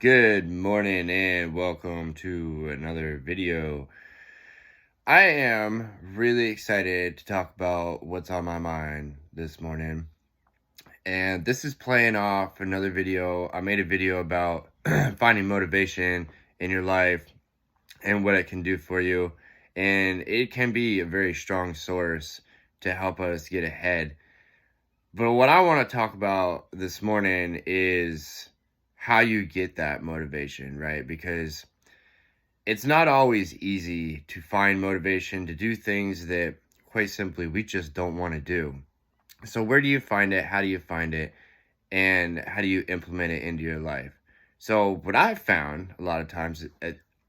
Good morning and welcome to another video. I am really excited to talk about what's on my mind this morning. And this is playing off another video. I made a video about finding motivation in your life and what it can do for you. And it can be a very strong source to help us get ahead. But what I want to talk about this morning is how you get that motivation, right? Because it's not always easy to find motivation to do things that, quite simply, we just don't want to do. So, where do you find it? How do you find it? And how do you implement it into your life? So, what I've found a lot of times,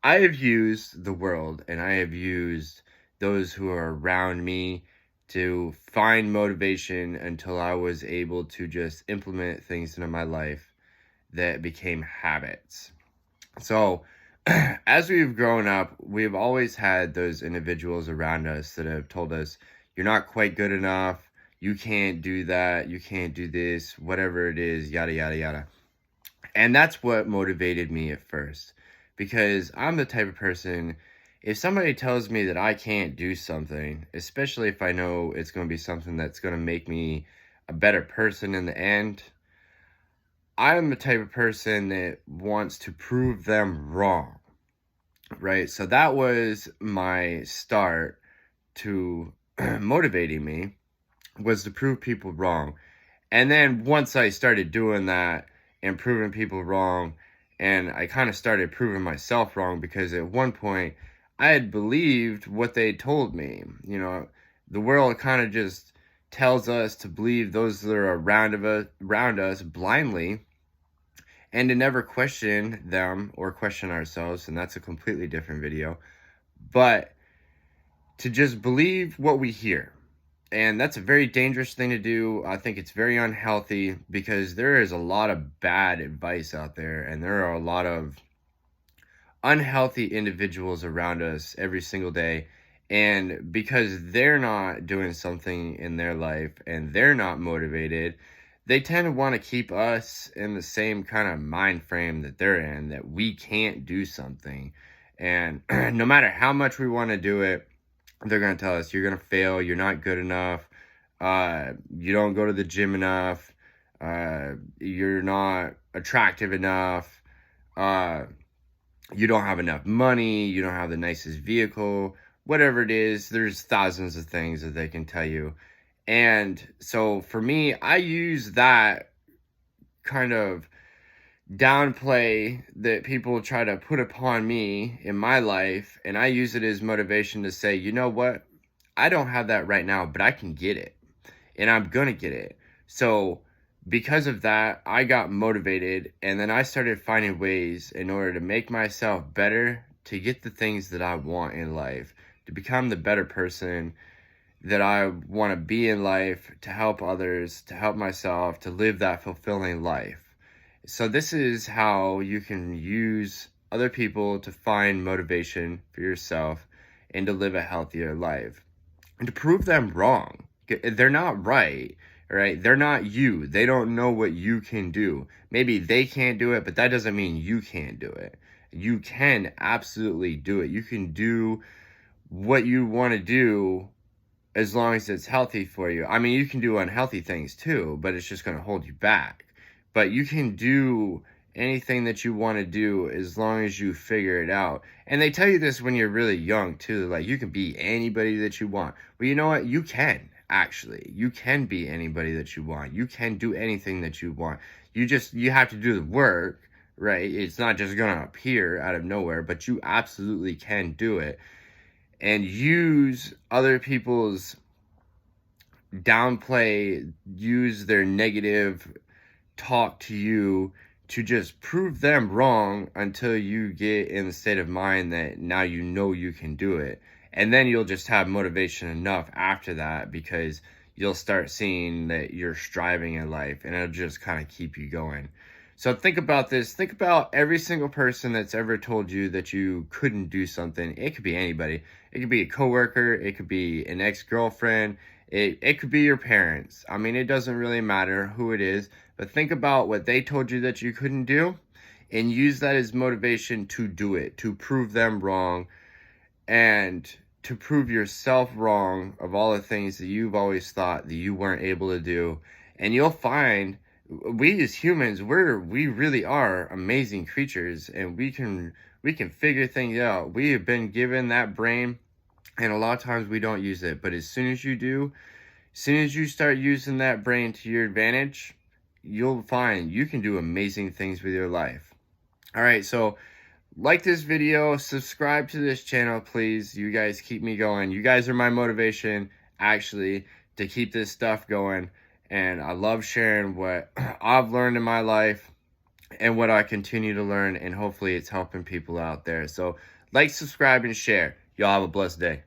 I have used the world and I have used those who are around me to find motivation until I was able to just implement things into my life that became habits. So, as we've grown up, we've always had those individuals around us that have told us, you're not quite good enough, you can't do that, you can't do this, whatever it is, yada, yada, yada. And that's what motivated me at first, because I'm the type of person, if somebody tells me that I can't do something, especially if I know it's going to be something that's going to make me a better person in the end, I'm the type of person that wants to prove them wrong, right? So that was my start to motivating me, was to prove people wrong. And then once I started doing that and proving people wrong, and I kind of started proving myself wrong, because at one point I had believed what they told me. The world kind of just tells us to believe those that are around us blindly, and to never question them or question ourselves, and that's a completely different video, but to just believe what we hear. And that's a very dangerous thing to do. I think it's very unhealthy, because there is a lot of bad advice out there, and there are a lot of unhealthy individuals around us every single day. And because they're not doing something in their life and they're not motivated, they tend to want to keep us in the same kind of mind frame that they're in, that we can't do something. And no matter how much we want to do it, they're going to tell us, you're going to fail, you're not good enough, you don't go to the gym enough, you're not attractive enough, you don't have enough money, you don't have the nicest vehicle, whatever it is. There's thousands of things that they can tell you. And so for me, I use that kind of downplay that people try to put upon me in my life, and I use it as motivation to say, you know what? I don't have that right now, but I can get it, and I'm going to get it. So because of that, I got motivated, and then I started finding ways in order to make myself better, to get the things that I want in life, to become the better person that I want to be in life, to help others, to help myself, to live that fulfilling life. So this is how you can use other people to find motivation for yourself and to live a healthier life, and to prove them wrong. They're not right, right? They're not you. They don't know what you can do. Maybe they can't do it, but that doesn't mean you can't do it. You can absolutely do it. You can do what you want to do, as long as it's healthy for you. I mean, you can do unhealthy things too, but it's just going to hold you back. But you can do anything that you want to do as long as you figure it out. And they tell you this when you're really young too. Like, you can be anybody that you want. Well, you know what? You can, actually. You can be anybody that you want. You can do anything that you want. You have to do the work, right? It's not just going to appear out of nowhere, but you absolutely can do it. And use other people's downplay, use their negative talk to you to just prove them wrong, until you get in the state of mind that now you know you can do it. And then you'll just have motivation enough after that, because you'll start seeing that you're striving in life, and it'll just kind of keep you going. So think about this. Think about every single person that's ever told you that you couldn't do something. It could be anybody. It could be a coworker. It could be an ex-girlfriend. It could be your parents. I mean, it doesn't really matter who it is. But think about what they told you that you couldn't do, and use that as motivation to do it, to prove them wrong, and to prove yourself wrong of all the things that you've always thought that you weren't able to do. And you'll find we as humans, we really are amazing creatures, and we can figure things out. We have been given that brain, and a lot of times we don't use it. But as soon as you do, as soon as you start using that brain to your advantage, you'll find you can do amazing things with your life. All right, so like this video, subscribe to this channel, please. You guys keep me going. You guys are my motivation, actually, to keep this stuff going. And I love sharing what I've learned in my life and what I continue to learn. And hopefully it's helping people out there. So like, subscribe, and share. Y'all have a blessed day.